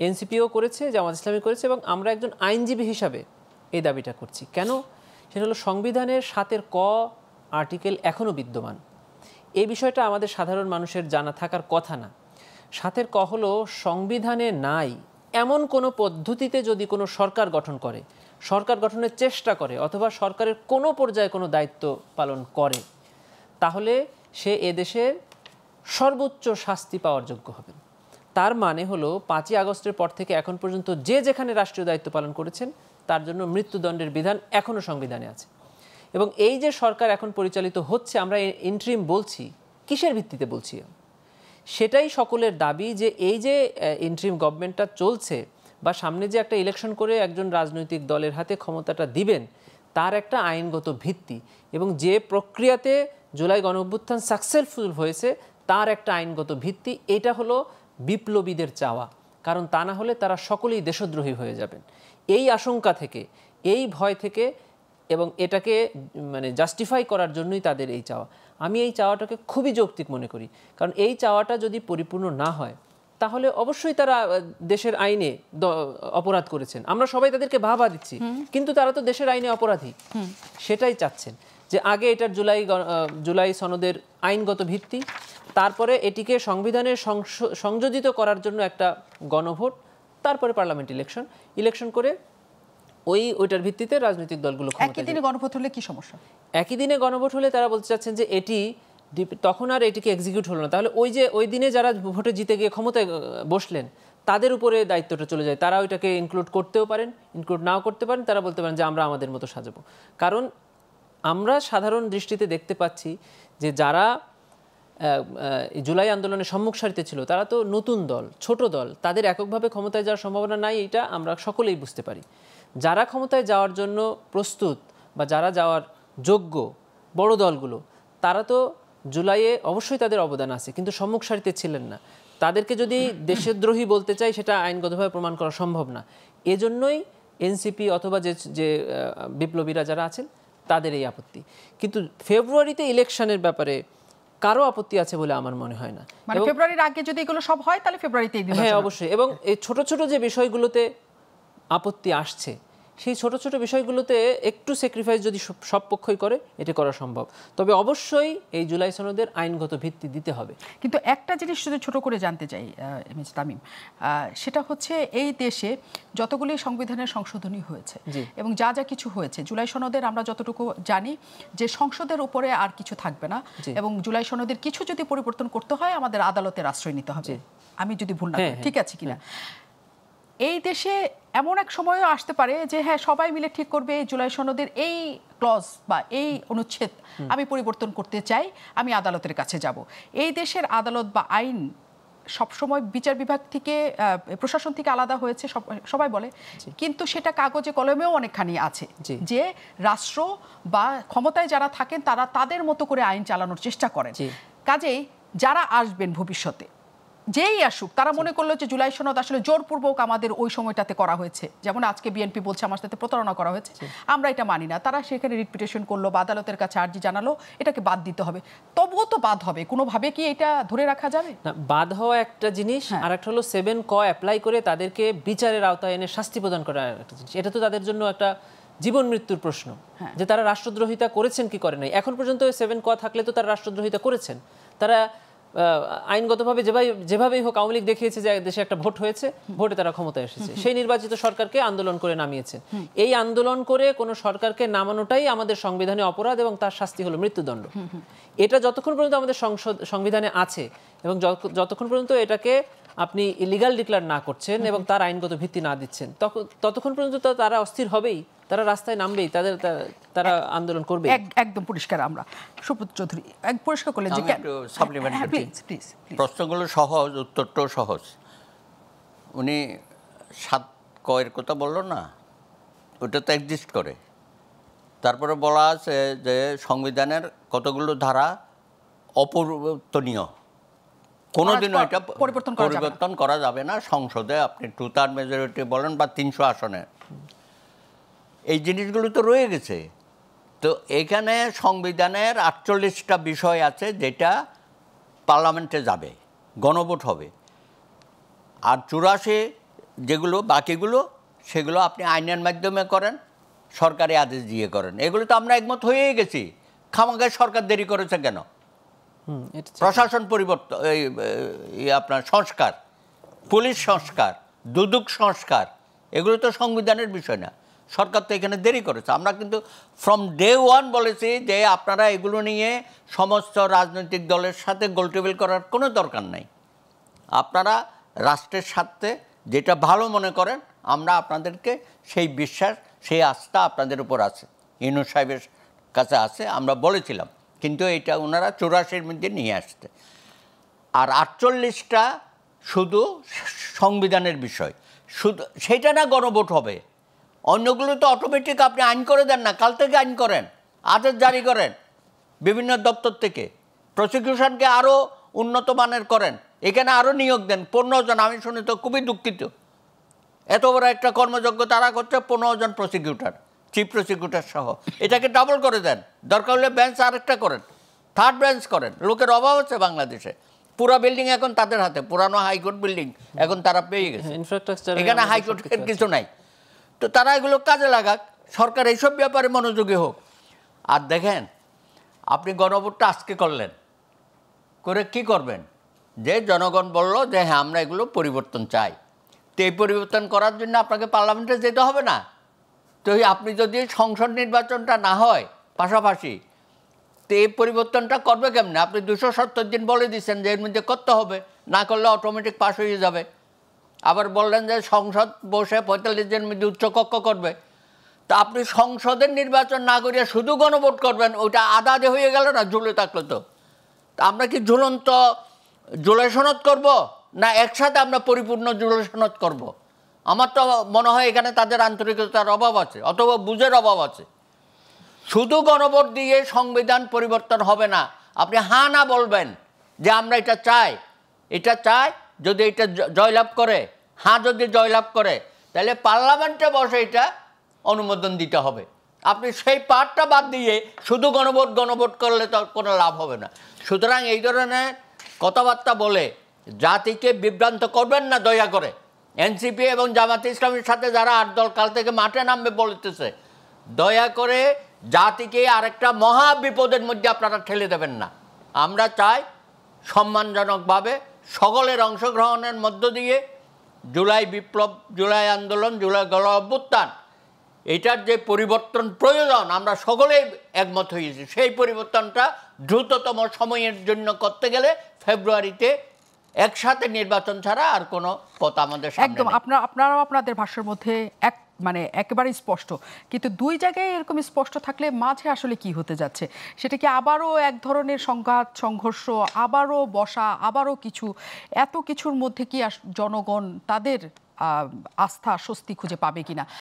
এনসিপিও করেছে, জামাত ইসলামী করেছে, এবং আমরা একজন আইনজীবী হিসাবে এই দাবিটা করছি। কেন? সেটা হলো সংবিধানের 7 ক আর্টিকেল এখনও বিদ্যমান। এই বিষয়টা আমাদের সাধারণ মানুষের জানা থাকার কথা না। 7 ক হলো সংবিধানে নাই এমন কোনো পদ্ধতিতে যদি কোনো সরকার গঠন করে, সরকার গঠনের চেষ্টা করে, অথবা সরকারের কোনো পর্যায়ে কোনো দায়িত্ব পালন করে, তাহলে সে এদেশের সর্বোচ্চ শাস্তি পাওয়ার যোগ্য হবে। তার মানে হলো 5ই আগস্টের পর থেকে এখন পর্যন্ত যে যেখানে রাষ্ট্রীয় দায়িত্ব পালন করেছেন তার জন্য মৃত্যুদণ্ডের বিধান এখনও সংবিধানে আছে। এবং এই যে সরকার এখন পরিচালিত হচ্ছে, আমরা ইন্টারিম বলছি, কিসের ভিত্তিতে বলছি? সেটাই সকলের দাবি যে এই যে ইন্টারিম গভর্নমেন্টটা চলছে, বা সামনে যে একটা ইলেকশন করে একজন রাজনৈতিক দলের হাতে ক্ষমতাটা দিবেন, তার একটা আইনগত ভিত্তি, এবং যে প্রক্রিয়াতে জুলাই গণঅভ্যুত্থান সাকসেসফুল হয়েছে তার একটা আইনগত ভিত্তি। এটা হলো বিপ্লবীদের চাওয়া, কারণ তা না হলে তারা সকলেই দেশদ্রোহী হয়ে যাবেন। এই আশঙ্কা থেকে, এই ভয় থেকে, এবং এটাকে মানে জাস্টিফাই করার জন্যই তাদের এই চাওয়া। আমি এই চাওয়াটাকে খুবই যৌক্তিক মনে করি, কারণ এই চাওয়াটা যদি পরিপূর্ণ না হয় তাহলে অবশ্যই তারা দেশের আইনে অপরাধ করেছেন, আমরা সবাই তাদেরকে বাহবা দিচ্ছি, কিন্তু তারা তো দেশের আইনে অপরাধী। সেটাই চাচ্ছেন যে আগে এটার জুলাই সনদের আইনগত ভিত্তি, তারপরে এটিকে সংবিধানের সংযোজিত করার জন্য একটা গণভোট, তারপরে পার্লামেন্ট ইলেকশন করে ওইটার ভিত্তিতে রাজনৈতিক দলগুলো একই দিনে গণভোট হলে কি সমস্যা? একই দিনে গণভোট হলে তারা বলতে চাচ্ছেন যে এটি তখন আর এটিকে এক্সিকিউট হলো না, তাহলে ওই দিনে যারা ভোটে জিতে গিয়ে ক্ষমতায় বসলেন তাদের উপরে দায়িত্বটা চলে যায়। তারা ওইটাকে ইনক্লুড করতেও পারেন, ইনক্লুড নাও করতে পারেন, তারা বলতে পারেন যে আমরা আমাদের মতো সাজাবো। কারণ আমরা সাধারণ দৃষ্টিতে দেখতে পাচ্ছি যে যারা জুলাই আন্দোলনের সম্মুখ সারিতে ছিল তারা তো নতুন দল, ছোট দল, তাদের এককভাবে ক্ষমতায় যাওয়ার সম্ভাবনা নাই, এটা আমরা সকলেই বুঝতে পারি। যারা ক্ষমতায় যাওয়ার জন্য প্রস্তুত বা যারা যাওয়ার যোগ্য বড় দলগুলো, তারা তো জুলাইয়ে অবশ্যই তাদের অবদান আছে, কিন্তু সম্মুখ সারিতে ছিলেন না। তাদেরকে যদি দেশদ্রোহী বলতে চাই সেটা আইনগতভাবে প্রমাণ করা সম্ভব না। এজন্যই এনসিপি অথবা যে বিপ্লবীরা যারা আছেন তাদের এই আপত্তি। কিন্তু ফেব্রুয়ারিতে ইলেকশনের ব্যাপারে কারো আপত্তি আছে বলে আমার মনে হয় না। মানে ফেব্রুয়ারির আগে যদি এগুলো সব হয় তাহলে ফেব্রুয়ারিতেই দিন। হ্যাঁ, অবশ্যই। এবং এই ছোট ছোট যে বিষয়গুলোতে আপত্তি আসছে, সেই ছোট ছোট বিষয়গুলোতে একটু স্যাক্রিফাইস যদি সব পক্ষই করে, এটা করা সম্ভব। তবে অবশ্যই এই জুলাই সনদের আইনগত ভিত্তি দিতে হবে। কিন্তু একটা জিনিস যদি ছোট করে জানতে চাই এমএস তামিম, সেটা হচ্ছে এই দেশে যতগুলি সংবিধানের সংশোধনী হয়েছে এবং যা যা কিছু হয়েছে, জুলাই সনদের আমরা যতটুকু জানি যে সংসদের উপরে আর কিছু থাকবে না, এবং জুলাই সনদের কিছু যদি পরিবর্তন করতে হয় আমাদের আদালতের আশ্রয় নিতে হবে, আমি যদি ভুল না করি, ঠিক আছে কিনা? এই দেশে এমন এক সময়ও আসতে পারে যে হ্যাঁ, সবাই মিলে ঠিক করবে জুলাই সনদের এই ক্লজ বা এই অনুচ্ছেদ আমি পরিবর্তন করতে চাই, আমি আদালতের কাছে যাব। এই দেশের আদালত বা আইন সবসময় বিচার বিভাগ থেকে, প্রশাসন থেকে আলাদা হয়েছে সবাই বলে, কিন্তু সেটা কাগজে কলমেও অনেকখানি আছে যে রাষ্ট্র বা ক্ষমতায় যারা থাকেন তারা তাদের মতো করে আইন চালানোর চেষ্টা করেন। কাজেই যারা আসবেন ভবিষ্যতে, যেই আসুক, তারা মনে করলো যে জুলাই সনদ আসলে জোরপূর্বক আমাদের ওই সময়টাতে করা হয়েছে, যেমন আজকে বিএনপি বলছে আমার সাথে প্রতারণা করা হয়েছে, আমরা এটা মানি না, তারা সেখানে রিট পিটিশন করলো বা আদালতের কাছে আর্জি জানালো এটাকে বাদ দিতে হবে, তবুও তো বাদ হবে। কোনোভাবে কি এটা ধরে রাখা যাবে না? বাদ হওয়া একটা জিনিস, আর একটা হলো 7 ক অ্যাপ্লাই করে তাদেরকে বিচারের আওতায় এনে শাস্তি প্রদান করা একটা জিনিস। এটা তো তাদের জন্য একটা জীবন মৃত্যুর প্রশ্ন, যে তারা রাষ্ট্রদ্রোহিতা করেছেন কি করে নাই। এখন পর্যন্ত 7 ক থাকলে তো তারা রাষ্ট্রদ্রোহিতা করেছেন। তারা আইনগতভাবে যেভাবেই হোক, আওয়ামী লীগ দেখিয়েছে যে দেশে একটা ভোট হয়েছে, ভোটে তারা ক্ষমতায় এসেছে, সেই নির্বাচিত সরকারকে আন্দোলন করে নামিয়েছেন। এই আন্দোলন করে কোনো সরকারকে নামানোটাই আমাদের সংবিধানে অপরাধ, এবং তার শাস্তি হলো মৃত্যুদণ্ড। এটা যতক্ষণ পর্যন্ত আমাদের সংবিধানে আছে এবং যতক্ষণ পর্যন্ত এটাকে আপনি ইলিগাল ডিক্লেয়ার না করছেন এবং তার আইনগত ভিত্তি না দিচ্ছেন, ততক্ষণ পর্যন্ত তো তারা অস্থির হবেই, তারা রাস্তায় নামবেই, তারা আন্দোলন করবে। একদম পরিষ্কার। আমরা সুব্রত চৌধুরী এক পরিষ্কার করলেন যে প্রশ্নগুলো সহজ, উত্তরটাও সহজ। উনি 7 ক এর কথা বললো না, ওটা তো এক্সিস্ট করে। তারপরে বলা আছে যে সংবিধানের কতগুলো ধারা অপরিবর্তনীয়, কোনোদিনও এটা পরিবর্তন করা যাবে না। সংসদে আপনি 2/3 মেজরিটি বলেন বা 300 আসনে, এই জিনিসগুলো তো রয়ে গেছে। তো এখানে সংবিধানের 48টা বিষয় আছে যেটা পার্লামেন্টে যাবে, গণভোট হবে। আর 84 যেগুলো বাকিগুলো সেগুলো আপনি আইনের মাধ্যমে করেন, সরকারি আদেশ দিয়ে করেন। এগুলো তো আমরা একমত হয়েই গেছি। খামাখায় সরকার দেরি করেছে কেন? প্রশাসন পরিবর্তন, আপনার সংস্কার, পুলিশ সংস্কার, দুদক সংস্কার, এগুলো তো সংবিধানের বিষয় না। সরকার তো এখানে দেরি করেছে। আমরা কিন্তু ফ্রম ডে ওয়ান বলেছি যে আপনারা এগুলো নিয়ে সমস্ত রাজনৈতিক দলের সাথে গোলটেবিল করার কোনো দরকার নাই। আপনারা রাষ্ট্রের স্বার্থে যেটা ভালো মনে করেন, আমরা আপনাদেরকে সেই বিশ্বাস, সেই আস্থা আপনাদের উপর আছে, ইউনূস সাহেবের কাছে আছে, আমরা বলেছিলাম। কিন্তু এটা ওনারা 84-র মধ্যে নিয়ে আসতে। আর 48টা শুধু সংবিধানের বিষয়, শুধু সেটা না গণভোট হবে। অন্যগুলো তো অটোমেটিক আপনি আইন করে দেন না, কাল থেকে আইন করেন, আদেশ জারি করেন বিভিন্ন দপ্তর থেকে, প্রসিকিউশনকে আরও উন্নত মানের করেন, এখানে আরও নিয়োগ দেন 15 জন। আমি শুনে তো খুবই দুঃখিত, এত বড় একটা কর্মযজ্ঞ তারা করছে, 15 জন প্রসিকিউটর, চিফ প্রসিকিউটর সহ। এটাকে ডাবল করে দেন, দরকার হলে বেঞ্চ আরেকটা করেন, থার্ড বেঞ্চ করেন। লোকের অভাব আছে বাংলাদেশে। পুরো বিল্ডিং এখন তাদের হাতে, পুরানো হাইকোর্ট বিল্ডিং এখন তারা পেয়ে গেছে, এখানে হাইকোর্টের কিছু নাই। তো তারা এগুলো কাজে লাগাক, সরকার এইসব ব্যাপারে মনোযোগী হোক। আর দেখেন, আপনি গণভোটটা আজকে করলেন, করে কি করবেন? যে জনগণ বলল যে হ্যাঁ আমরা এগুলো পরিবর্তন চাই, তো এই পরিবর্তন করার জন্য আপনাকে পার্লামেন্টে যেতে হবে না। তো আপনি যদি সংসদ নির্বাচনটা না হয় পাশাপাশি, তো এই পরিবর্তনটা করবে কেমনে? আপনি 270 দিন বলে দিচ্ছেন যে এর মধ্যে করতে হবে, না করলে অটোমেটিক পাস হয়ে যাবে। আবার বললেন যে সংসদ বসে 45 দিনের মধ্যে উচ্চকক্ষ করবে। তা আপনি সংসদের নির্বাচন না করিয়া শুধু গণভোট করবেন, ওইটা আধা আধে হয়ে গেল না, ঝুলে থাকলো তো। আমরা কি ঝুলন্ত জুলাই সনদ করব, না একসাথে আমরা পরিপূর্ণ জুলাই সনদ করব? আমার তো মনে হয় এখানে তাদের আন্তরিকতার অভাব আছে, অথবা বুঝের অভাব আছে। শুধু গণভোট দিয়ে সংবিধান পরিবর্তন হবে না। আপনি হ্যাঁ না বলবেন যে আমরা এটা চাই, এটা চাই। যদি এটা জয়লাভ করে, হ্যাঁ যদি জয়লাভ করে, তাহলে পার্লামেন্টে বসে এটা অনুমোদন দিতে হবে। আপনি সেই পার্টটা বাদ দিয়ে শুধু গণভোট করলে তো কোনো লাভ হবে না। সুতরাং এই ধরনের কথাবার্তা বলে জাতিকে বিভ্রান্ত করবেন না দয়া করে। এনসিপি এবং জামাতে ইসলামের সাথে যারা 8 দল কাল থেকে মাঠে নামবে বলতেছে, দয়া করে জাতিকে আরেকটা মহা বিপদের মধ্যে আপনারা ঠেলে দেবেন না। আমরা চাই সম্মানজনকভাবে সকলের অংশগ্রহণের মধ্য দিয়ে জুলাই বিপ্লব, জুলাই আন্দোলন, জুলাই গণ অভ্যুত্থান, এটার যে পরিবর্তন প্রয়োজন আমরা সকলেই একমত হয়েছি। সেই পরিবর্তনটা দ্রুততম সময়ের জন্য করতে গেলে ফেব্রুয়ারিতে একসাথে নির্বাচন ছাড়া আর কোনো পথ আমাদের সামনে একদম। আপনারাও আপনাদের ভাষ্যের মধ্যে মানে একেবারেই স্পষ্ট, কিন্তু দুই জায়গায় এরকম স্পষ্ট থাকলে মাঝে আসলে কি হতে যাচ্ছে? সেটা কি আবারও এক ধরনের সংঘাত, সংঘর্ষ, আবারও বসা, আবারও কিছু, এত কিছুর মধ্যে কি জনগণ তাদের আস্থা, স্বস্তি খুঁজে পাবে কিনা?